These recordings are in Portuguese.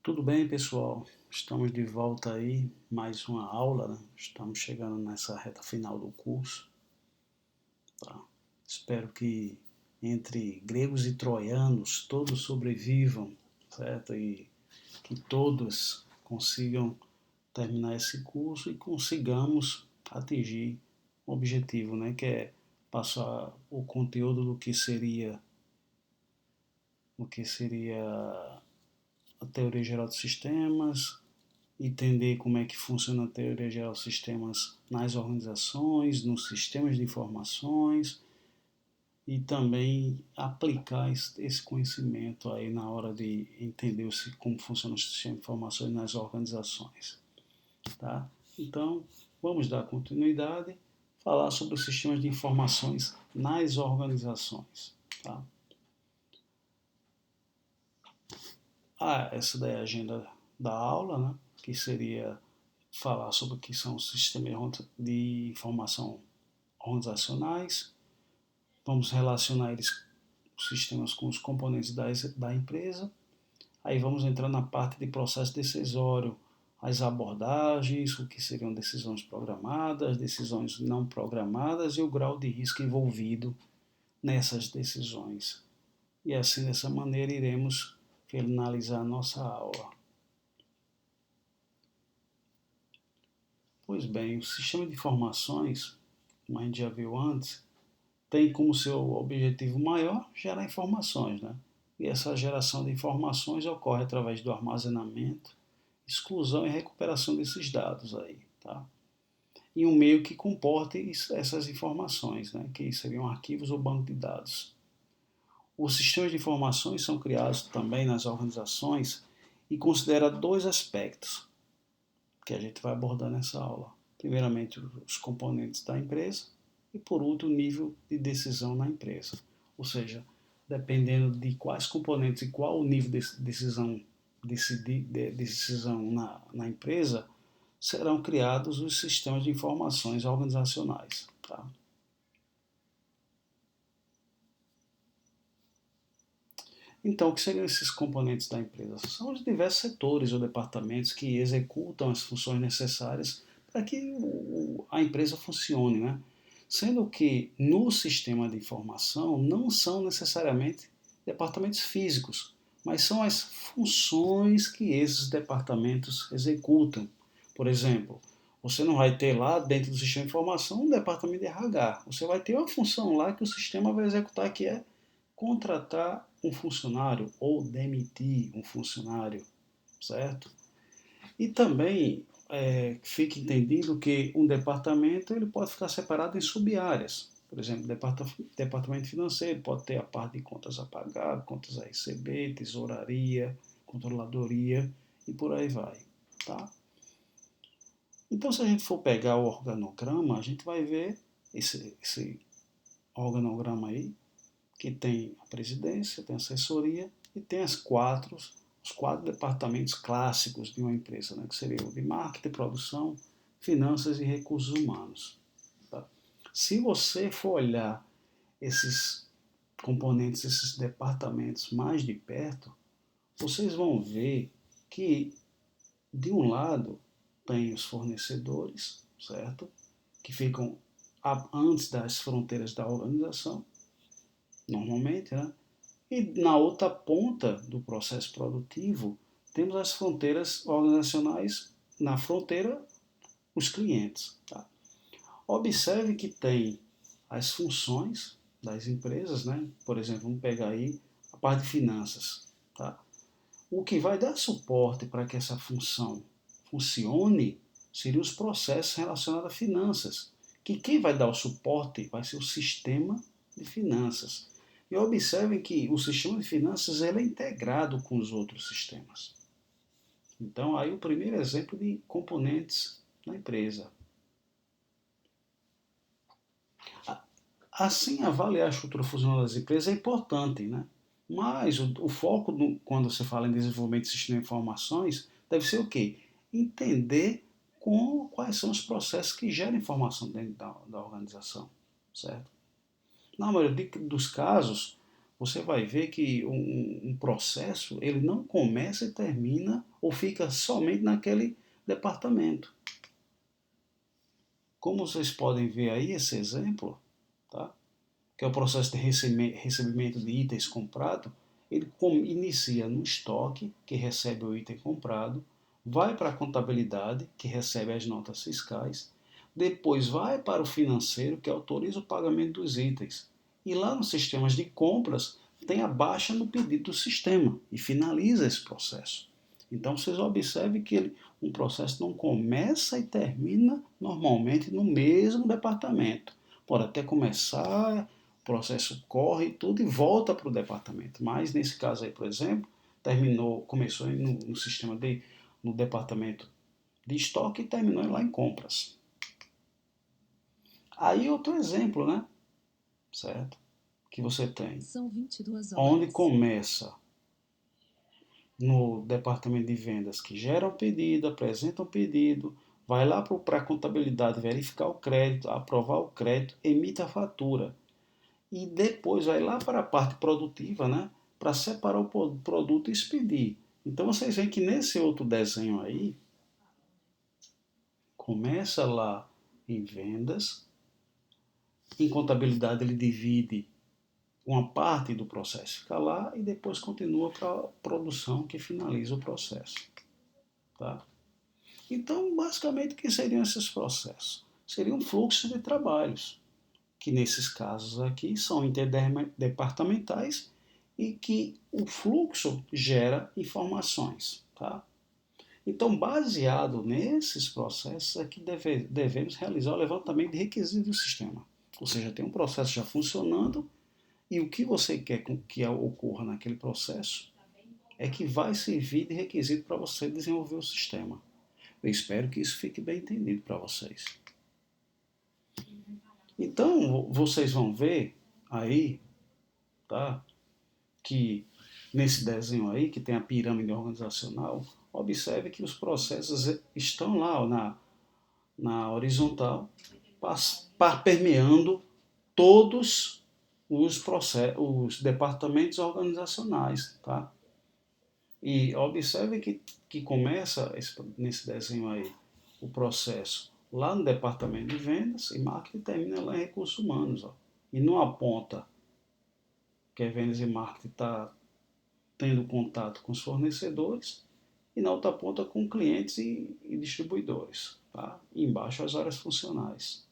Tudo bem, pessoal? Estamos de volta aí, mais uma aula, né? Estamos chegando nessa reta final do curso, tá? Espero que entre gregos e troianos todos sobrevivam, certo? E que todos consigam terminar esse curso e consigamos atingir o objetivo, né? Que é passar o conteúdo do que seria a teoria geral de sistemas, entender como é que funciona a teoria geral de sistemas nas organizações, nos sistemas de informações e também aplicar esse conhecimento aí na hora de entender como funciona o sistema de informações nas organizações, tá? Então, vamos dar continuidade, falar sobre os sistemas de informações nas organizações, tá? Essa daí é a agenda da aula, né? Que seria falar sobre o que são os sistemas de informação organizacionais. Vamos relacionar os sistemas com os componentes da empresa. Aí vamos entrar na parte de processo decisório, as abordagens, o que seriam decisões programadas, decisões não programadas e o grau de risco envolvido nessas decisões. E assim, dessa maneira, iremos finalizar a nossa aula. Pois bem, o sistema de informações, como a gente já viu antes, tem como seu objetivo maior gerar informações, né? E essa geração de informações ocorre através do armazenamento, exclusão e recuperação desses dados aí, tá? E um meio que comporte essas informações, né? Que seriam arquivos ou banco de dados. Os sistemas de informações são criados também nas organizações e considera dois aspectos que a gente vai abordar nessa aula. Primeiramente, os componentes da empresa e, por último, o nível de decisão na empresa. Ou seja, dependendo de quais componentes e qual o nível de decisão na empresa, serão criados os sistemas de informações organizacionais. Tá? Então, o que seriam esses componentes da empresa? São os diversos setores ou departamentos que executam as funções necessárias para que a empresa funcione, né? Sendo que no sistema de informação não são necessariamente departamentos físicos, mas são as funções que esses departamentos executam. Por exemplo, você não vai ter lá dentro do sistema de informação um departamento de RH. Você vai ter uma função lá que o sistema vai executar, que é contratar um funcionário ou demitir um funcionário, certo? E também fique entendido que um departamento ele pode ficar separado em sub-áreas. Por exemplo, departamento financeiro pode ter a parte de contas a pagar, contas a receber, tesouraria, controladoria e por aí vai. Tá? Então, se a gente for pegar o organograma, a gente vai ver esse organograma aí, que tem a presidência, tem a assessoria e tem os quatro departamentos clássicos de uma empresa, né, que seria o de marketing, produção, finanças e recursos humanos. Tá? Se você for olhar esses componentes, esses departamentos mais de perto, vocês vão ver que, de um lado, tem os fornecedores, certo? Que ficam antes das fronteiras da organização, normalmente, né? E na outra ponta do processo produtivo, temos as fronteiras organizacionais, na fronteira, os clientes. Tá? Observe que tem as funções das empresas, né? Por exemplo, vamos pegar aí a parte de finanças. Tá? O que vai dar suporte para que essa função funcione seriam os processos relacionados a finanças, que quem vai dar o suporte vai ser o sistema de finanças. E observem que o sistema de finanças ele é integrado com os outros sistemas. Então, aí o primeiro exemplo de componentes na empresa. Assim, avaliar a estrutura funcional das empresas é importante, né? Mas o foco, quando você fala em desenvolvimento de sistema de informações, deve ser o quê? Entender quais são os processos que geram informação dentro da organização, certo? Na maioria dos casos, você vai ver que um processo ele não começa e termina ou fica somente naquele departamento. Como vocês podem ver aí esse exemplo, tá? Que é o processo de recebimento de itens comprados, ele inicia no estoque, que recebe o item comprado, vai para a contabilidade, que recebe as notas fiscais, depois vai para o financeiro, que autoriza o pagamento dos itens. E lá nos sistemas de compras, tem a baixa no pedido do sistema e finaliza esse processo. Então vocês observem que um processo não começa e termina normalmente no mesmo departamento. Pode até começar, o processo corre e tudo e volta para o departamento. Mas nesse caso aí, por exemplo, começou no sistema no departamento de estoque e terminou lá em compras. Aí outro exemplo, né? Certo? Que você tem. São 22 horas. Onde começa no departamento de vendas, que gera o pedido, apresenta o pedido, vai lá para a contabilidade verificar o crédito, aprovar o crédito, emite a fatura. E depois vai lá para a parte produtiva, né? Para separar o produto e expedir. Então vocês veem que nesse outro desenho aí, começa lá em vendas, em contabilidade ele divide uma parte do processo, fica lá e depois continua para a produção que finaliza o processo. Tá? Então, basicamente, o que seriam esses processos? Seria um fluxo de trabalhos, que nesses casos aqui são interdepartamentais e que o fluxo gera informações. Tá? Então, baseado nesses processos, é que devemos realizar o levantamento de requisitos do sistema. Ou seja, tem um processo já funcionando e o que você quer que ocorra naquele processo é que vai servir de requisito para você desenvolver o sistema. Eu espero que isso fique bem entendido para vocês. Então, vocês vão ver aí, tá? Que nesse desenho aí, que tem a pirâmide organizacional, observe que os processos estão lá na horizontal, permeando todos os departamentos organizacionais, tá? E observe que começa nesse desenho aí o processo lá no departamento de vendas e marketing termina lá em recursos humanos. Ó. E numa ponta que é vendas e marketing está tendo contato com os fornecedores e na outra ponta com clientes e distribuidores. Tá? E embaixo as áreas funcionais.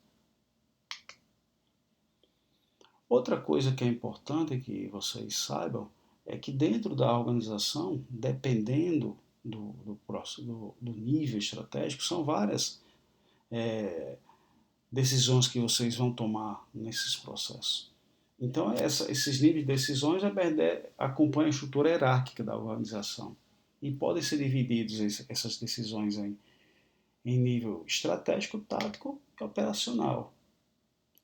Outra coisa que é importante que vocês saibam é que dentro da organização, dependendo do nível estratégico, são várias decisões que vocês vão tomar nesses processos. Então, esses níveis de decisões acompanham a estrutura hierárquica da organização e podem ser divididos essas decisões em nível estratégico, tático e operacional.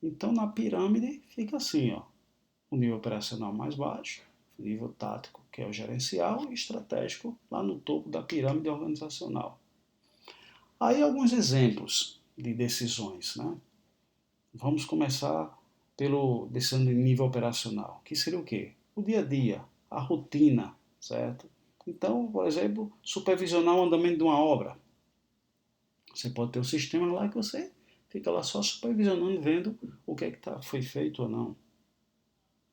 Então, na pirâmide fica assim, ó, o nível operacional mais baixo, o nível tático, que é o gerencial, e estratégico lá no topo da pirâmide organizacional. Aí alguns exemplos de decisões, né? Vamos começar pelo decisão de nível operacional, que seria o quê? O dia a dia, a rotina, certo? Então, por exemplo, supervisionar o andamento de uma obra. Você pode ter um sistema lá que você fica lá só supervisionando, vendo o que é que foi feito ou não.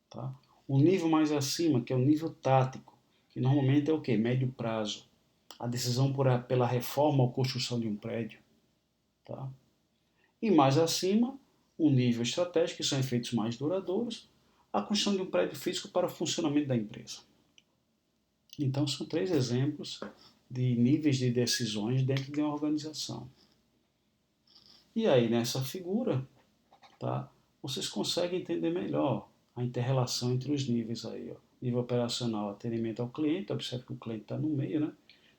Tá? O nível mais acima, que é o nível tático, que normalmente é o quê? Médio prazo. A decisão pela reforma ou construção de um prédio. Tá? E mais acima, o nível estratégico, que são efeitos mais duradouros, a construção de um prédio físico para o funcionamento da empresa. Então, são 3 exemplos de níveis de decisões dentro de uma organização. E aí, nessa figura, tá, vocês conseguem entender melhor a inter-relação entre os níveis aí. Ó. Nível operacional, atendimento ao cliente, observe que o cliente está no meio, né?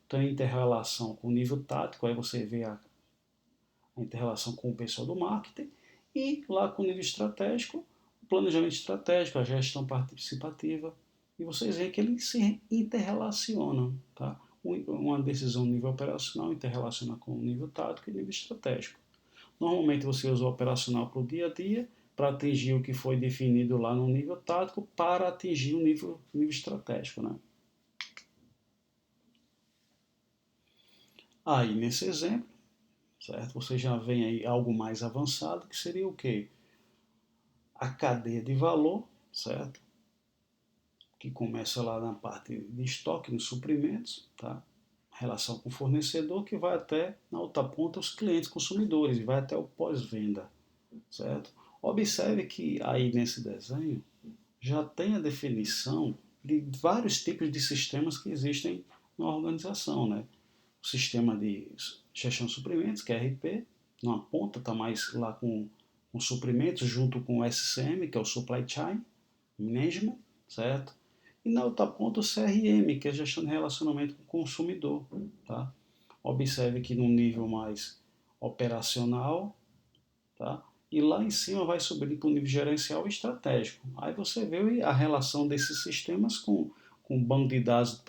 Então, inter-relação com o nível tático, aí você vê a inter-relação com o pessoal do marketing, e lá com o nível estratégico, o planejamento estratégico, a gestão participativa, e vocês veem que eles se interrelacionam, tá? Uma decisão no nível operacional interrelaciona com o nível tático e o nível estratégico. Normalmente você usa o operacional para o dia a dia, para atingir o que foi definido lá no nível tático, para atingir o nível estratégico, né? Aí, nesse exemplo, certo? Você já vem aí algo mais avançado, que seria o quê? A cadeia de valor, certo? Que começa lá na parte de estoque, nos suprimentos, tá? Relação com o fornecedor, que vai até, na outra ponta, os clientes consumidores, e vai até o pós-venda, certo? Observe que aí nesse desenho já tem a definição de vários tipos de sistemas que existem na organização, né? O sistema de gestão de suprimentos, que é RP, numa ponta está mais lá com suprimentos, junto com o SCM, que é o Supply Chain Management, certo? E na outra ponta o CRM, que é a gestão de relacionamento com o consumidor, tá? Observe que no nível mais operacional, tá? E lá em cima vai subir para o nível gerencial e estratégico. Aí você vê a relação desses sistemas com o banco de dados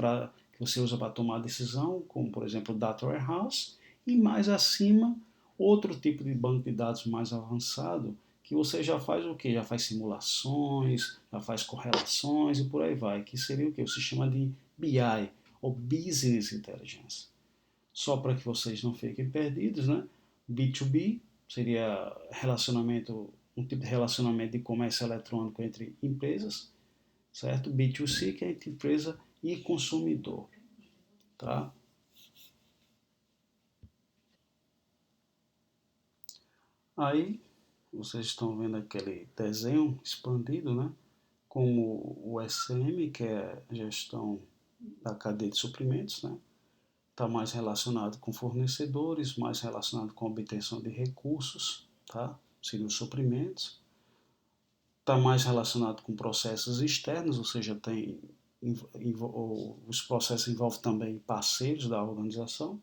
que você usa para tomar decisão, como por exemplo o Data Warehouse, e mais acima, outro tipo de banco de dados mais avançado, que você já faz o quê? Já faz simulações, já faz correlações e por aí vai, que seria o quê? O sistema de BI, ou Business Intelligence. Só para que vocês não fiquem perdidos, né? B2B seria relacionamento, um tipo de relacionamento de comércio eletrônico entre empresas, certo? B2C, que é entre empresa e consumidor, tá? Aí vocês estão vendo aquele desenho expandido, né? Como o SM, que é a gestão da cadeia de suprimentos, né? Está mais relacionado com fornecedores, mais relacionado com a obtenção de recursos, tá? Seriam os suprimentos. Está mais relacionado com processos externos, ou seja, os processos envolvem também parceiros da organização,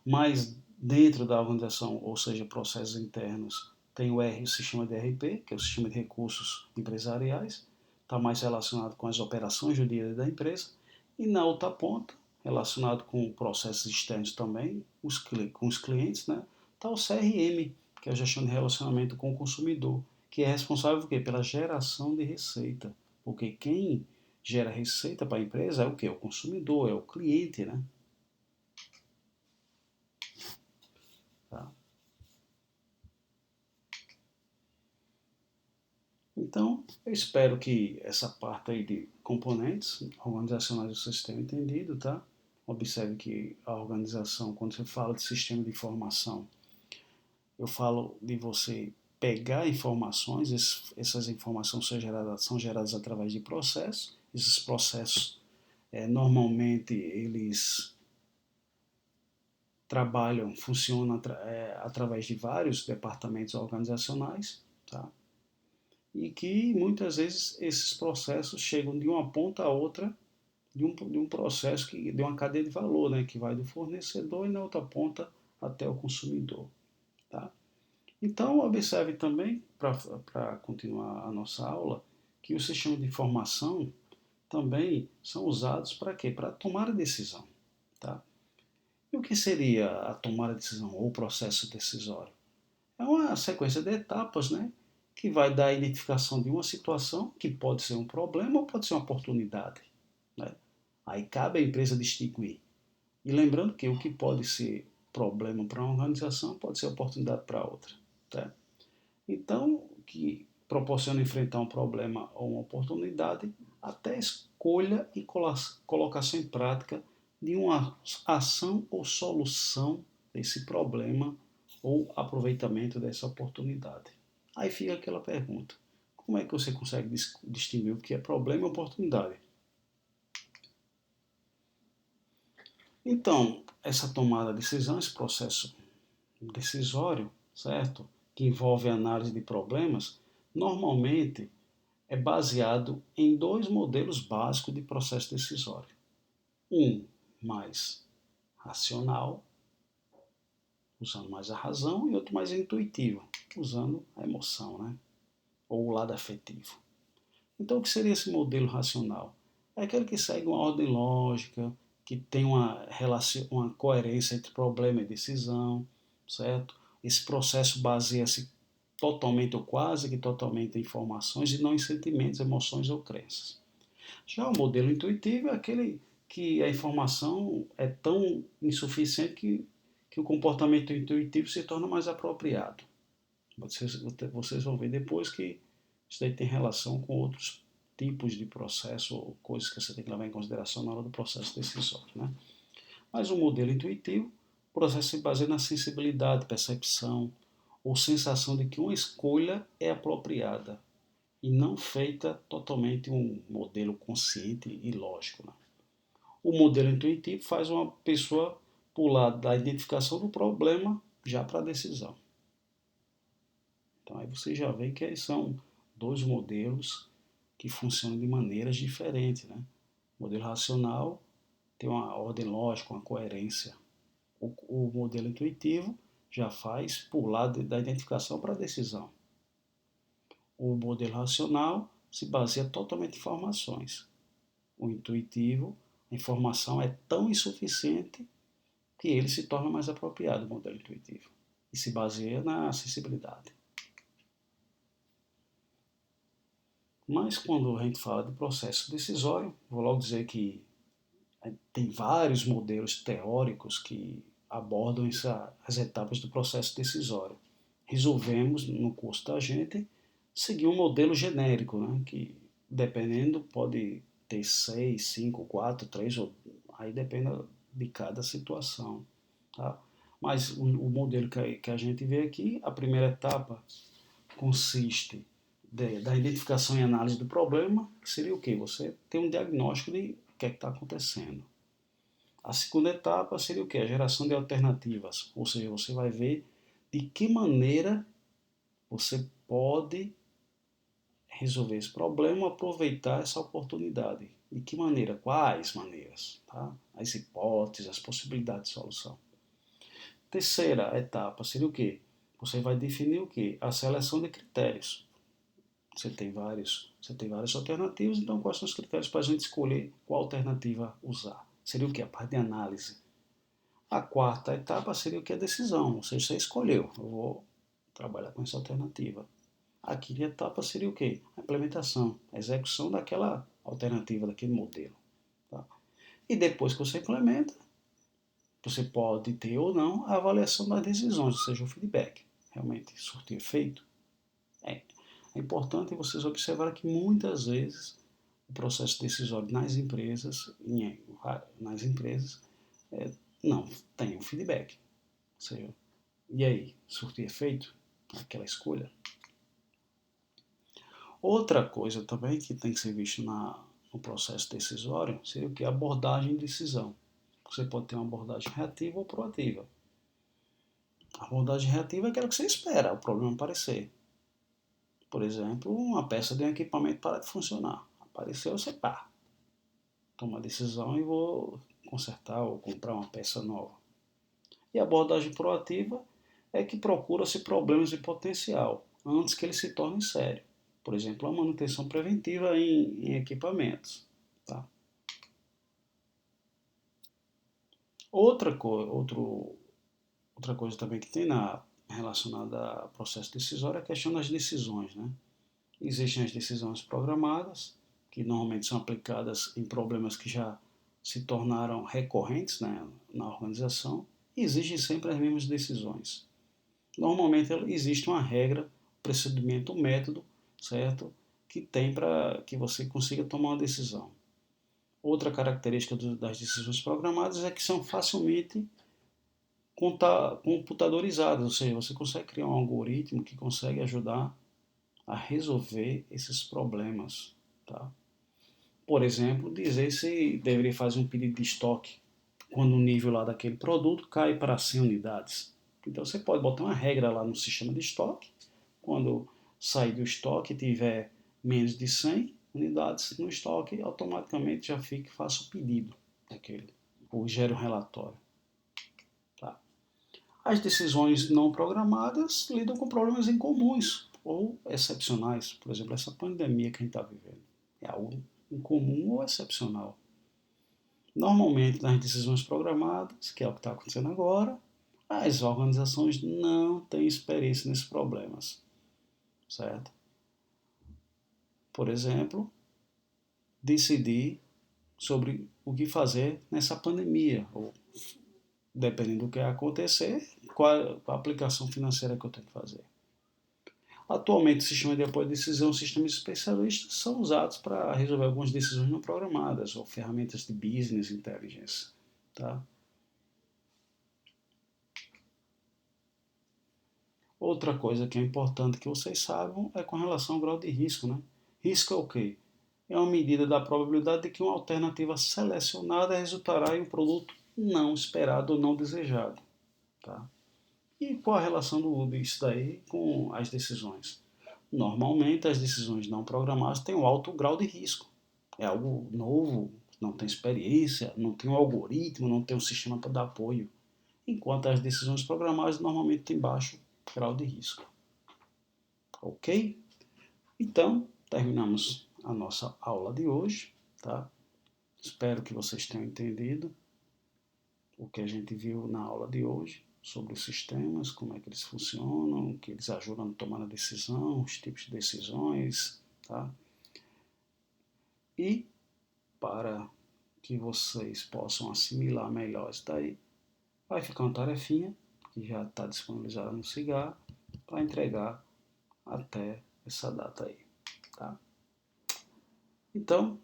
mas dentro da organização, ou seja, processos internos, tem o sistema de RP, que é o sistema de recursos empresariais, está mais relacionado com as operações do dia a dia da empresa, e na outra ponta, relacionado com processos externos também, com os clientes, né, está o CRM, que é a gestão de relacionamento com o consumidor, que é responsável por quê? Pela geração de receita, porque quem gera receita para a empresa é o quê? O consumidor, é o cliente, né? Tá? Então, eu espero que essa parte aí de componentes organizacionais vocês tenham entendido, tá? Observe que a organização, quando você fala de sistema de informação, eu falo de você pegar informações, essas informações são geradas através de processos. Esses processos, normalmente, eles trabalham, funcionam através de vários departamentos organizacionais, tá? E que muitas vezes esses processos chegam de uma ponta a outra de um processo de uma cadeia de valor, né, que vai do fornecedor e na outra ponta até o consumidor. Tá? Então, observe também, para continuar a nossa aula, que os sistemas de informação também são usados para quê? Para tomar a decisão. Tá? E o que seria a tomada de decisão ou o processo decisório? É uma sequência de etapas, né? Que vai dar a identificação de uma situação que pode ser um problema ou pode ser uma oportunidade. Né? Aí cabe à empresa distinguir. E lembrando que o que pode ser problema para uma organização pode ser oportunidade para outra. Tá? Então, que proporciona enfrentar um problema ou uma oportunidade até a escolha e colocação em prática de uma ação ou solução desse problema ou aproveitamento dessa oportunidade. Aí fica aquela pergunta: como é que você consegue distinguir o que é problema e oportunidade? Então, essa tomada de decisão, esse processo decisório, certo? Que envolve análise de problemas, normalmente é baseado em dois modelos básicos de processo decisório. Um mais racional, usando mais a razão, e outro mais intuitivo, usando a emoção, né? Ou o lado afetivo. Então, o que seria esse modelo racional? É aquele que segue uma ordem lógica, que tem uma coerência entre problema e decisão, certo? Esse processo baseia-se totalmente ou quase que totalmente em informações e não em sentimentos, emoções ou crenças. Já o modelo intuitivo é aquele que a informação é tão insuficiente que o comportamento intuitivo se torna mais apropriado. Vocês vão ver depois que isso daí tem relação com outros tipos de processo ou coisas que você tem que levar em consideração na hora do processo decisório, né? Mas o modelo intuitivo, o processo se baseia na sensibilidade, percepção ou sensação de que uma escolha é apropriada e não feita totalmente um modelo consciente e lógico, né? O modelo intuitivo faz uma pessoa pular da identificação do problema já para a decisão. Então aí você já vê que são dois modelos que funcionam de maneiras diferentes, né? O modelo racional tem uma ordem lógica, uma coerência. O modelo intuitivo já faz pular da identificação para a decisão. O modelo racional se baseia totalmente em informações. O intuitivo, a informação é tão insuficiente que ele se torna mais apropriado, o modelo intuitivo, e se baseia na acessibilidade. Mas quando a gente fala de processo decisório, vou logo dizer que tem vários modelos teóricos que abordam as etapas do processo decisório. Resolvemos, no curso da gente, seguir um modelo genérico, né, que dependendo pode ter 6, 5, 4, 3, aí depende de cada situação. Tá? Mas o modelo que a gente vê aqui, a primeira etapa consiste da identificação e análise do problema, que seria o quê? Você tem um diagnóstico de o que é que está acontecendo. A segunda etapa seria o quê? A geração de alternativas, ou seja, você vai ver de que maneira você pode resolver esse problema, aproveitar essa oportunidade. De que maneira? Quais maneiras? Tá? As hipóteses, as possibilidades de solução. Terceira etapa seria o quê? Você vai definir o quê? A seleção de critérios. Você tem várias alternativas, então quais são os critérios para a gente escolher qual alternativa usar? Seria o quê? A parte de análise. A quarta etapa seria o que? A decisão. Ou seja, você escolheu, eu vou trabalhar com essa alternativa. A quinta etapa seria o quê? A implementação, a execução daquela alternativa, daquele modelo. Tá? E depois que você implementa, você pode ter ou não a avaliação das decisões, ou seja, o feedback. Realmente surtiu efeito? É importante vocês observarem que muitas vezes o processo decisório nas empresas é, não tem um feedback. Ou seja, e aí, surtiu efeito? Aquela escolha? Outra coisa também que tem que ser visto no processo decisório seria o que? Abordagem de decisão. Você pode ter uma abordagem reativa ou proativa. A abordagem reativa é aquela que você espera o problema aparecer. Por exemplo, uma peça de um equipamento para de funcionar. Apareceu, você toma a decisão e vou consertar ou comprar uma peça nova. E a abordagem proativa é que procura-se problemas de potencial antes que eles se tornem sérios. Por exemplo, a manutenção preventiva em equipamentos. Tá? Outra coisa também que tem relacionada ao processo decisório é a questão das decisões. Né? Existem as decisões programadas, que normalmente são aplicadas em problemas que já se tornaram recorrentes, né, na organização, e exigem sempre as mesmas decisões. Normalmente existe uma regra, um procedimento, um método, certo? Que tem para que você consiga tomar uma decisão. Outra característica das decisões programadas é que são facilmente computadorizadas, ou seja, você consegue criar um algoritmo que consegue ajudar a resolver esses problemas. Tá? Por exemplo, dizer se deveria fazer um pedido de estoque quando o nível lá daquele produto cai para 100 unidades. Então você pode botar uma regra lá no sistema de estoque, quando sair do estoque e tiver menos de 100 unidades no estoque, automaticamente já fica e faça o pedido daquele, ou gere um relatório. Tá? As decisões não programadas lidam com problemas incomuns ou excepcionais. Por exemplo, essa pandemia que a gente está vivendo. É algo incomum ou excepcional. Normalmente, nas decisões programadas, que é o que está acontecendo agora, as organizações não têm experiência nesses problemas, certo? Por exemplo, decidir sobre o que fazer nessa pandemia, ou dependendo do que acontecer, qual a aplicação financeira que eu tenho que fazer. Atualmente, o sistema de apoio à decisão, sistemas especialistas são usados para resolver algumas decisões não programadas ou ferramentas de business intelligence. Tá? Outra coisa que é importante que vocês saibam é com relação ao grau de risco. Né? Risco é o quê? É uma medida da probabilidade de que uma alternativa selecionada resultará em um produto não esperado ou não desejado. Tá? E qual a relação disso daí com as decisões? Normalmente, as decisões não programadas têm um alto grau de risco. É algo novo, não tem experiência, não tem um algoritmo, não tem um sistema para dar apoio. Enquanto as decisões programadas normalmente têm baixo grau de risco. Ok? Então, terminamos a nossa aula de hoje. Tá? Espero que vocês tenham entendido o que a gente viu na aula de hoje sobre os sistemas, como é que eles funcionam, que eles ajudam a tomar a decisão, os tipos de decisões, tá? E para que vocês possam assimilar melhor isso daí, vai ficar uma tarefinha que já está disponibilizada no Cigar para entregar até essa data aí, tá? Então,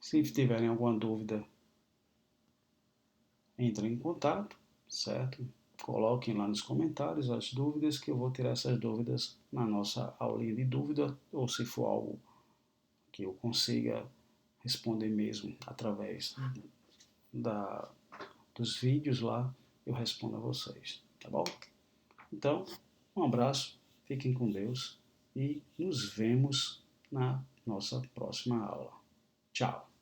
se tiverem alguma dúvida, entrem em contato, certo? Coloquem lá nos comentários as dúvidas, que eu vou tirar essas dúvidas na nossa aulinha de dúvida, ou se for algo que eu consiga responder mesmo através da, dos vídeos lá, eu respondo a vocês, tá bom? Então, um abraço, fiquem com Deus e nos vemos na nossa próxima aula. Tchau!